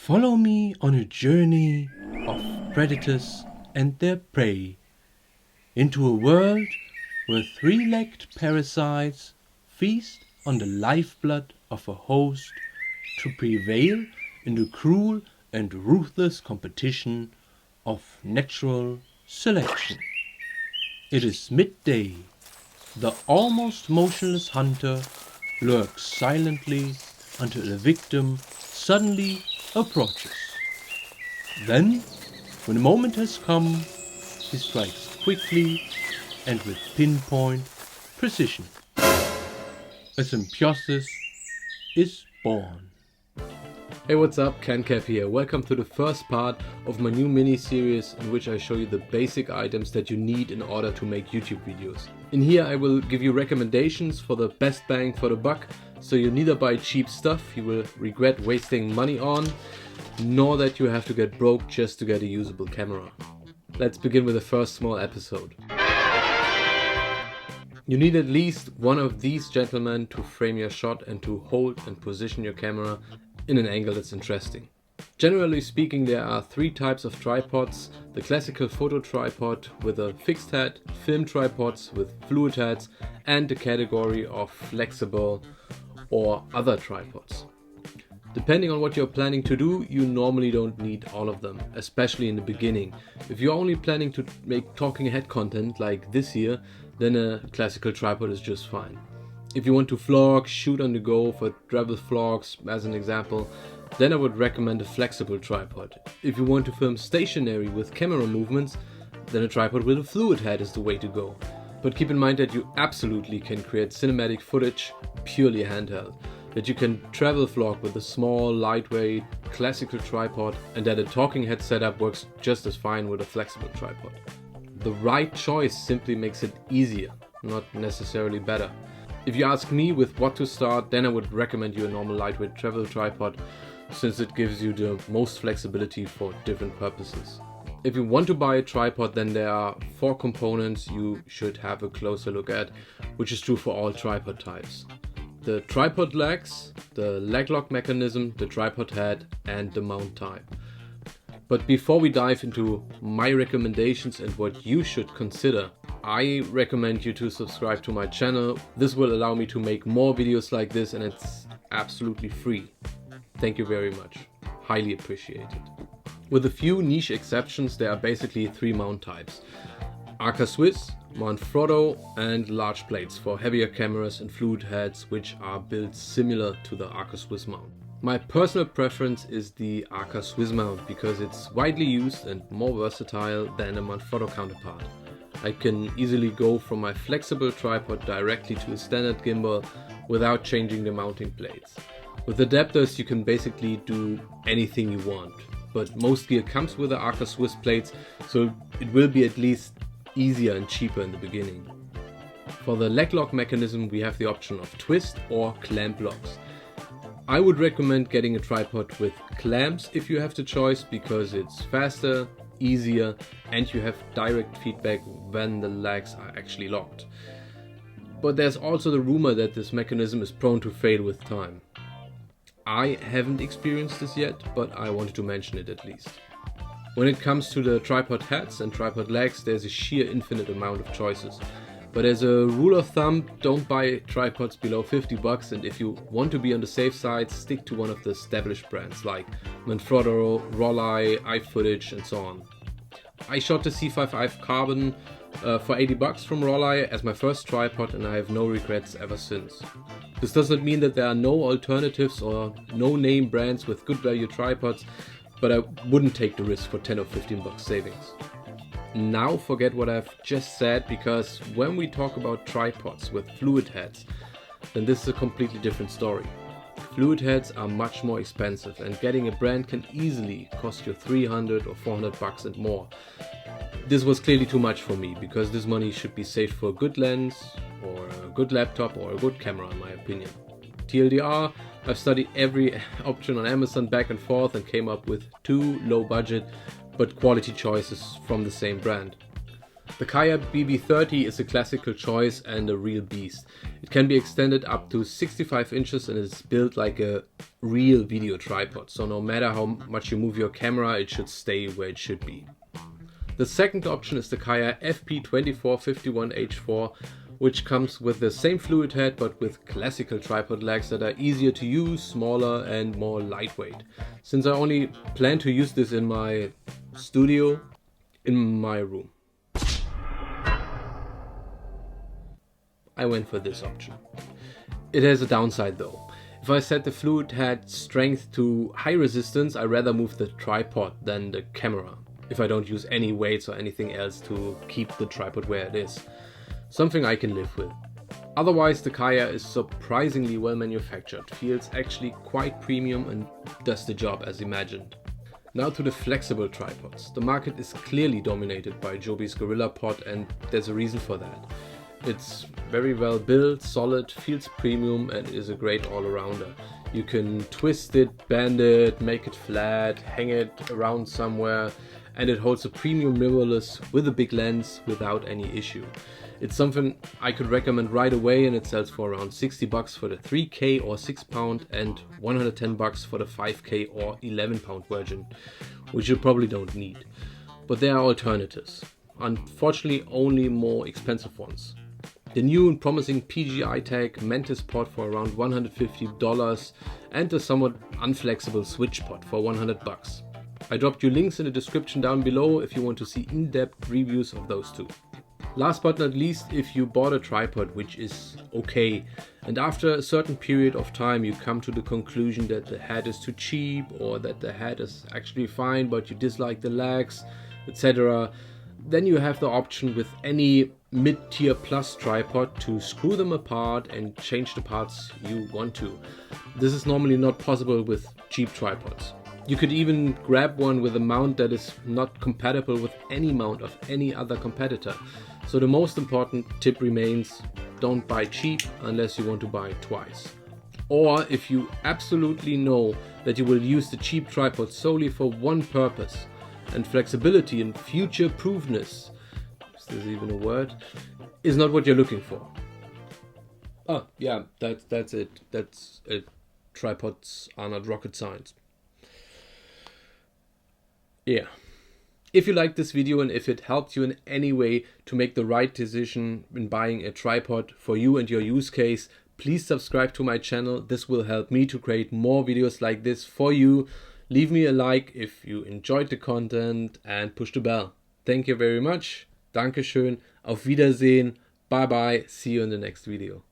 Follow me on a journey of predators and their prey into a world where three-legged parasites feast on the lifeblood of a host to prevail in the cruel and ruthless competition of natural selection. It is midday. The almost motionless hunter lurks silently until a victim suddenly approaches. Then, when the moment has come, he strikes quickly and with pinpoint precision. A symbiosis is born. Hey, what's up? Cancap here. Welcome to the first part of my new mini-series in which I show you the basic items that you need in order to make YouTube videos. In here I will give you recommendations for the best bang for the buck, so you neither buy cheap stuff you will regret wasting money on, nor that you have to get broke just to get a usable camera. Let's begin with the first small episode. You need at least one of these gentlemen to frame your shot and to hold and position your camera in an angle that's interesting. Generally speaking, there are three types of tripods: the classical photo tripod with a fixed head, film tripods with fluid heads, and the category of flexible or other tripods. Depending on what you're planning to do, you normally don't need all of them, especially in the beginning. If you're only planning to make talking head content like this here, then a classical tripod is just fine. If you want to vlog, shoot on the go for travel vlogs as an example, then I would recommend a flexible tripod. If you want to film stationary with camera movements, then a tripod with a fluid head is the way to go. But keep in mind that you absolutely can create cinematic footage purely handheld, that you can travel vlog with a small, lightweight, classical tripod, and that a talking head setup works just as fine with a flexible tripod. The right choice simply makes it easier, not necessarily better. If you ask me with what to start, then I would recommend you a normal lightweight travel tripod, since it gives you the most flexibility for different purposes. If you want to buy a tripod, then there are 4 components you should have a closer look at, which is true for all tripod types: the tripod legs, the leg lock mechanism, the tripod head, and the mount type. But before we dive into my recommendations and what you should consider, I recommend you to subscribe to my channel. This will allow me to make more videos like this, and it's absolutely free. Thank you very much. Highly appreciated. With a few niche exceptions, there are basically 3 mount types: Arca Swiss, Manfrotto, and large plates for heavier cameras and fluid heads, which are built similar to the Arca Swiss mount. My personal preference is the Arca Swiss mount because it's widely used and more versatile than a Manfrotto counterpart. I can easily go from my flexible tripod directly to a standard gimbal without changing the mounting plates. With adapters you can basically do anything you want, but most gear comes with the Arca Swiss plates, so it will be at least easier and cheaper in the beginning. For the leg lock mechanism we have the option of twist or clamp locks. I would recommend getting a tripod with clamps if you have the choice, because it's faster, easier, and you have direct feedback when the legs are actually locked. But there's also the rumor that this mechanism is prone to fail with time. I haven't experienced this yet, but I wanted to mention it at least. When it comes to the tripod heads and tripod legs, there's a sheer infinite amount of choices. But as a rule of thumb, don't buy tripods below $50, and if you want to be on the safe side, stick to one of the established brands like Manfrotto, Rollei, iFootage, and so on. I shot the C5i Carbon for $80 from Rollei as my first tripod, and I have no regrets ever since. This does not mean that there are no alternatives or no name brands with good value tripods, but I wouldn't take the risk for 10 or 15 bucks savings. Now forget what I've just said, because when we talk about tripods with fluid heads, then this is a completely different story. Fluid heads are much more expensive, and getting a brand can easily cost you 300 or 400 bucks and more. This was clearly too much for me, because this money should be saved for a good lens or a good laptop or a good camera in my opinion. TLDR, I've studied every option on Amazon back and forth and came up with 2 low budget but quality choices from the same brand. The Kaya BB30 is a classical choice and a real beast. It can be extended up to 65 inches and is built like a real video tripod, so no matter how much you move your camera, it should stay where it should be. The second option is the Kaya FP2451H4, which comes with the same fluid head but with classical tripod legs that are easier to use, smaller and more lightweight. Since I only plan to use this in my studio, in my room, I went for this option. It has a downside though. If I set the fluid head strength to high resistance, I rather move the tripod than the camera, if I don't use any weights or anything else to keep the tripod where it is. Something I can live with. Otherwise, the Kaya is surprisingly well manufactured, feels actually quite premium and does the job as imagined. Now to the flexible tripods. The market is clearly dominated by Joby's GorillaPod, and there's a reason for that. It's very well built, solid, feels premium and is a great all-arounder. You can twist it, bend it, make it flat, hang it around somewhere, and it holds a premium mirrorless with a big lens without any issue. It's something I could recommend right away, and it sells for around 60 bucks for the 3K or 6 pound and 110 bucks for the 5K or 11 pound version, which you probably don't need. But there are alternatives. Unfortunately, only more expensive ones. The new and promising PGI tag Mantispod for around $150 and the somewhat unflexible Switchpod for 100 bucks. I dropped you links in the description down below if you want to see in-depth reviews of those two. Last but not least, if you bought a tripod, which is okay, and after a certain period of time you come to the conclusion that the head is too cheap or that the head is actually fine but you dislike the legs, etc., then you have the option with any mid-tier plus tripod to screw them apart and change the parts you want to. This is normally not possible with cheap tripods. You could even grab one with a mount that is not compatible with any mount of any other competitor. So the most important tip remains, don't buy cheap unless you want to buy twice. Or if you absolutely know that you will use the cheap tripod solely for one purpose, and flexibility and future-proofness, is this even a word, is not what you're looking for. Oh yeah, that's it. That's it. Tripods are not rocket science. Yeah. If you liked this video and if it helped you in any way to make the right decision in buying a tripod for you and your use case, please subscribe to my channel. This will help me to create more videos like this for you. Leave me a like if you enjoyed the content and push the bell. Thank you very much. Dankeschön. Auf Wiedersehen. Bye bye. See you in the next video.